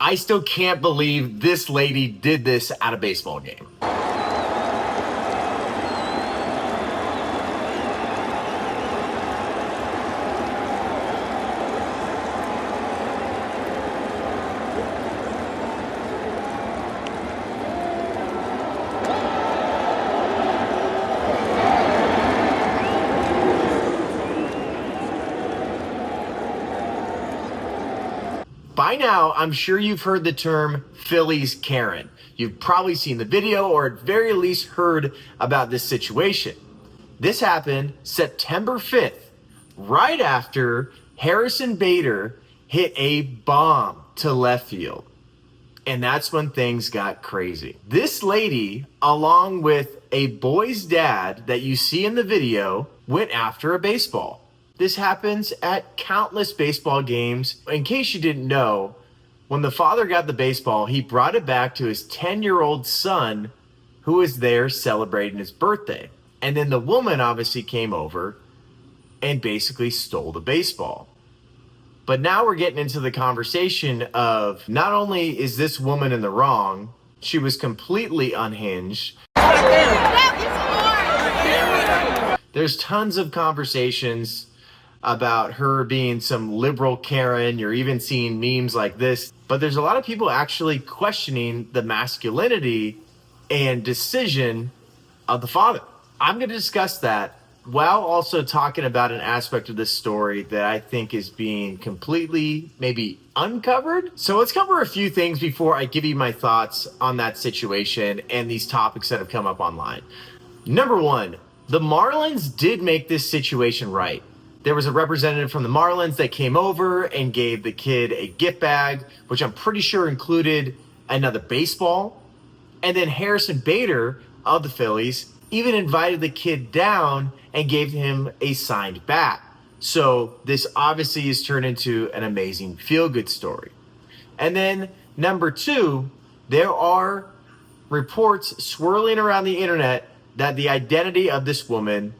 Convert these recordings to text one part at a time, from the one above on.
I still can't believe this lady did this at a baseball game. By now, I'm sure you've heard the term Phillies Karen. You've probably seen the video or at very least heard about this situation. This happened September 5th, right after Harrison Bader hit a bomb to left field. And that's when things got crazy. This lady, along with a boy's dad that you see in the video, went after a baseball. This happens at countless baseball games. In case you didn't know, when the father got the baseball, he brought it back to his 10-year-old son who was there celebrating his birthday. And then the woman obviously came over and basically stole the baseball. But now we're getting into the conversation of not only is this woman in the wrong, she was completely unhinged. There's tons of conversations about her being some liberal Karen. You're even seeing memes like this. But there's a lot of people actually questioning the masculinity and decision of the father. I'm going to discuss that while also talking about an aspect of this story that I think is being completely maybe uncovered. So let's cover a few things before I give you my thoughts on that situation and these topics that have come up online. Number one, the Marlins did make this situation right. There was a representative from the Marlins that came over and gave the kid a gift bag, which I'm pretty sure included another baseball. And then Harrison Bader of the Phillies even invited the kid down and gave him a signed bat. So this obviously has turned into an amazing feel-good story. And then number two, there are reports swirling around the internet that the identity of this woman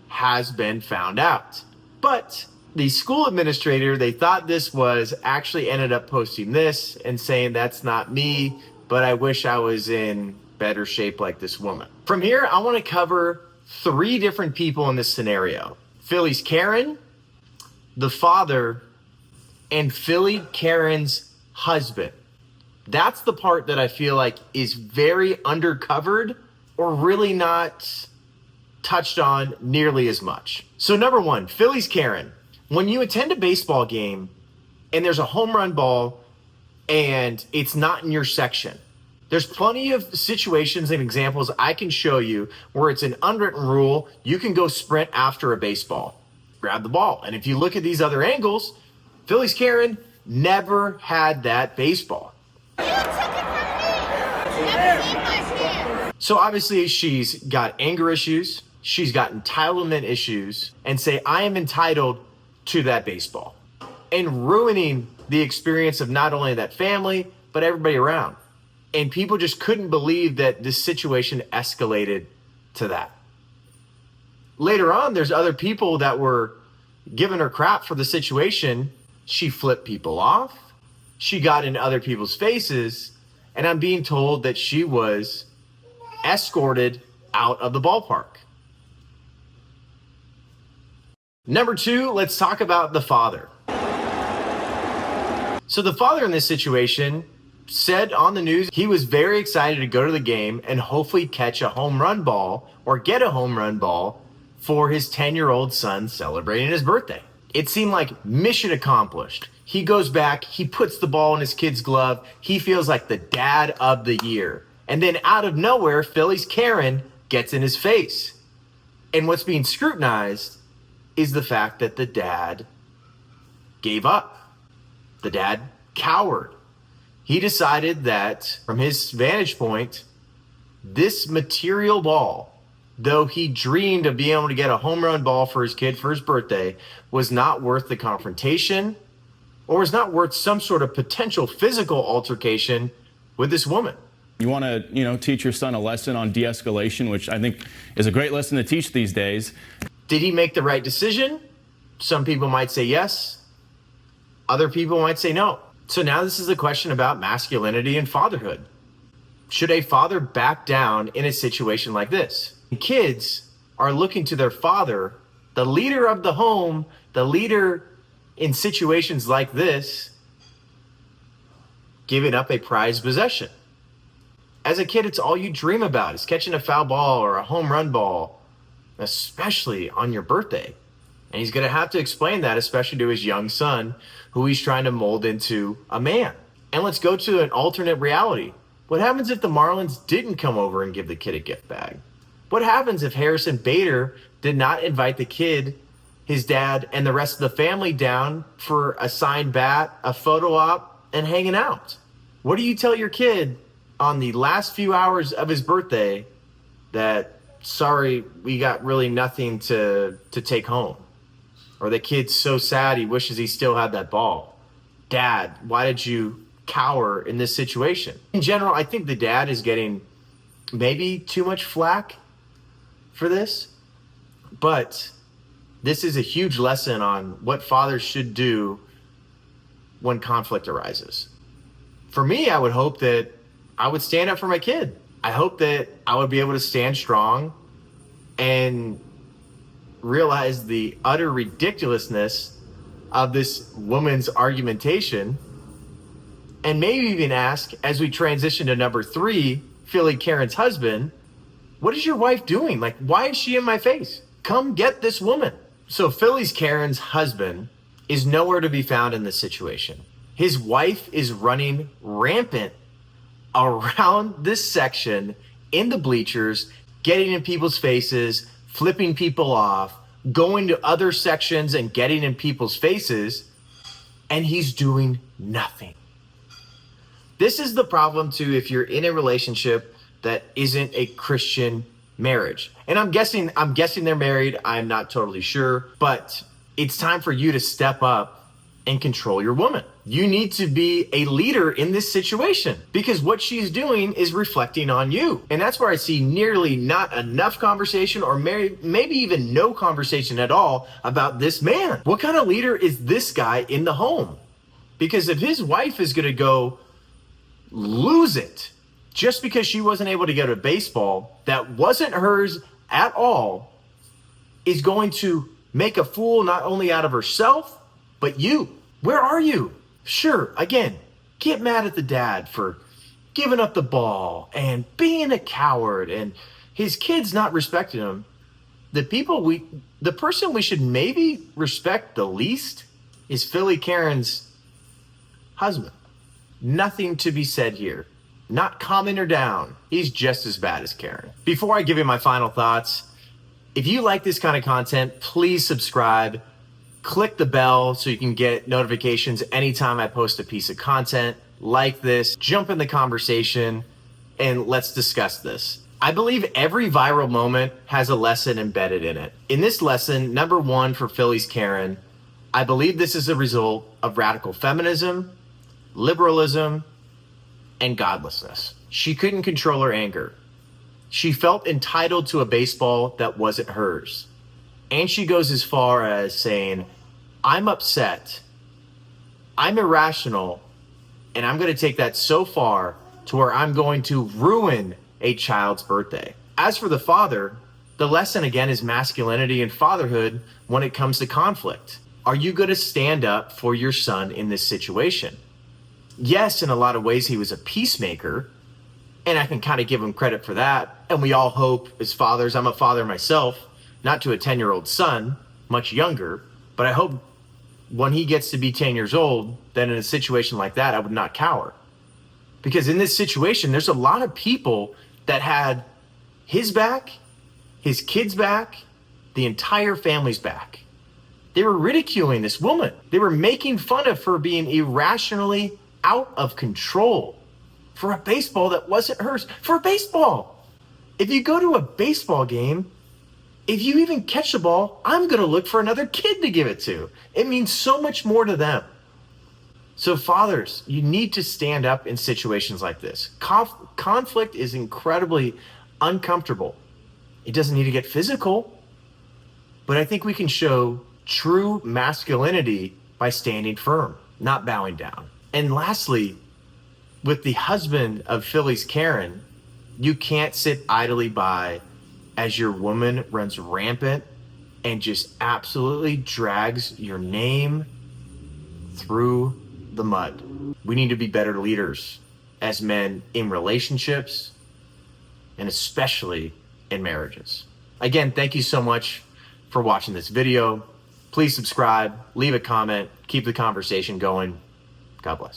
has been found out. But the school administrator, they thought this was, actually ended up posting this and saying that's not me, but I wish I was in better shape like this woman. From here, I want to cover three different people in this scenario. Philly's Karen, the father, and Philly Karen's husband. That's the part that I feel like is very undercovered or really not touched on nearly as much. So number one, Philly's Karen. When you attend a baseball game and there's a home run ball and it's not in your section, there's plenty of situations and examples I can show you where it's an unwritten rule. You can go sprint after a baseball, grab the ball. And if you look at these other angles, Philly's Karen never had that baseball. You took it from me. So obviously she's got anger issues. She's got entitlement issues and say, I am entitled to that baseball, and ruining the experience of not only that family, but everybody around. And people just couldn't believe that this situation escalated to that. Later on, there's other people that were giving her crap for the situation. She flipped people off. She got in other people's faces. And I'm being told that she was escorted out of the ballpark. Number two, let's talk about the father. So the father in this situation said on the news he was very excited to go to the game and hopefully catch a home run ball or get a home run ball for his 10-year-old son celebrating his birthday. It seemed like mission accomplished. He goes back, he puts the ball in his kid's glove. He feels like the dad of the year. And then out of nowhere, Philly's Karen gets in his face. And what's being scrutinized is the fact that the dad gave up. The dad cowered. He decided that, from his vantage point, this material ball, though he dreamed of being able to get a home run ball for his kid for his birthday, was not worth the confrontation or was not worth some sort of potential physical altercation with this woman. You want to, teach your son a lesson on de-escalation, which I think is a great lesson to teach these days. Did he make the right decision? Some people might say yes. Other people might say no. So now this is a question about masculinity and fatherhood. Should a father back down in a situation like this? Kids are looking to their father, the leader of the home, the leader in situations like this, giving up a prized possession. As a kid, it's all you dream about is catching a foul ball or a home run ball, especially on your birthday. And he's going to have to explain that, especially to his young son, who he's trying to mold into a man. And let's go to an alternate reality. What happens if the Marlins didn't come over and give the kid a gift bag? What happens if Harrison Bader did not invite the kid, his dad, and the rest of the family down for a signed bat, a photo op, and hanging out? What do you tell your kid on the last few hours of his birthday that, sorry, we got really nothing to take home? Or the kid's so sad he wishes he still had that ball. Dad, why did you cower in this situation? In general, I think the dad is getting maybe too much flack for this, but this is a huge lesson on what fathers should do when conflict arises. For me, I would hope that I would stand up for my kid. I hope that I would be able to stand strong and realize the utter ridiculousness of this woman's argumentation, and maybe even ask, as we transition to number 3, Philly Karen's husband, what is your wife doing? Like, why is she in my face? Come get this woman. So Philly's Karen's husband is nowhere to be found in this situation. His wife is running rampant around this section in the bleachers, getting in people's faces, flipping people off, going to other sections and getting in people's faces, and he's doing nothing. This is the problem too if you're in a relationship that isn't a Christian marriage. And I'm guessing they're married. I'm not totally sure, but it's time for you to step up and control your woman. You need to be a leader in this situation because what she's doing is reflecting on you. And that's where I see nearly not enough conversation, or maybe even no conversation at all, about this man. What kind of leader is this guy in the home? Because if his wife is going to go lose it just because she wasn't able to go to baseball that wasn't hers at all, is going to make a fool not only out of herself, but you. Where are you? Sure, again, get mad at the dad for giving up the ball and being a coward and his kids not respecting him. The person we should maybe respect the least is Philly Karen's husband. Nothing to be said here. Not coming her down. He's just as bad as Karen. Before I give you my final thoughts, if you like this kind of content, please subscribe. Click the bell so you can get notifications anytime I post a piece of content like this. Jump in the conversation and let's discuss this. I believe every viral moment has a lesson embedded in it. In this lesson, number 1 for Philly's Karen, I believe this is a result of radical feminism, liberalism, and godlessness. She couldn't control her anger. She felt entitled to a baseball that wasn't hers. And she goes as far as saying, I'm upset, I'm irrational, and I'm going to take that so far to where I'm going to ruin a child's birthday. As for the father, the lesson again is masculinity and fatherhood when it comes to conflict. Are you going to stand up for your son in this situation? Yes, in a lot of ways he was a peacemaker, and I can kind of give him credit for that. And we all hope as fathers, I'm a father myself, not to a 10-year-old son, much younger, but I hope when he gets to be 10 years old, then in a situation like that, I would not cower. Because in this situation, there's a lot of people that had his back, his kids' back, the entire family's back. They were ridiculing this woman. They were making fun of her being irrationally out of control for a baseball that wasn't hers. For a baseball. If you go to a baseball game, if you even catch the ball, I'm going to look for another kid to give it to. It means so much more to them. So fathers, you need to stand up in situations like this. Conflict is incredibly uncomfortable. It doesn't need to get physical, but I think we can show true masculinity by standing firm, not bowing down. And lastly, with the husband of Phillies Karen, you can't sit idly by as your woman runs rampant and just absolutely drags your name through the mud. We need to be better leaders as men in relationships and especially in marriages. Again, thank you so much for watching this video. Please subscribe, leave a comment, keep the conversation going. God bless.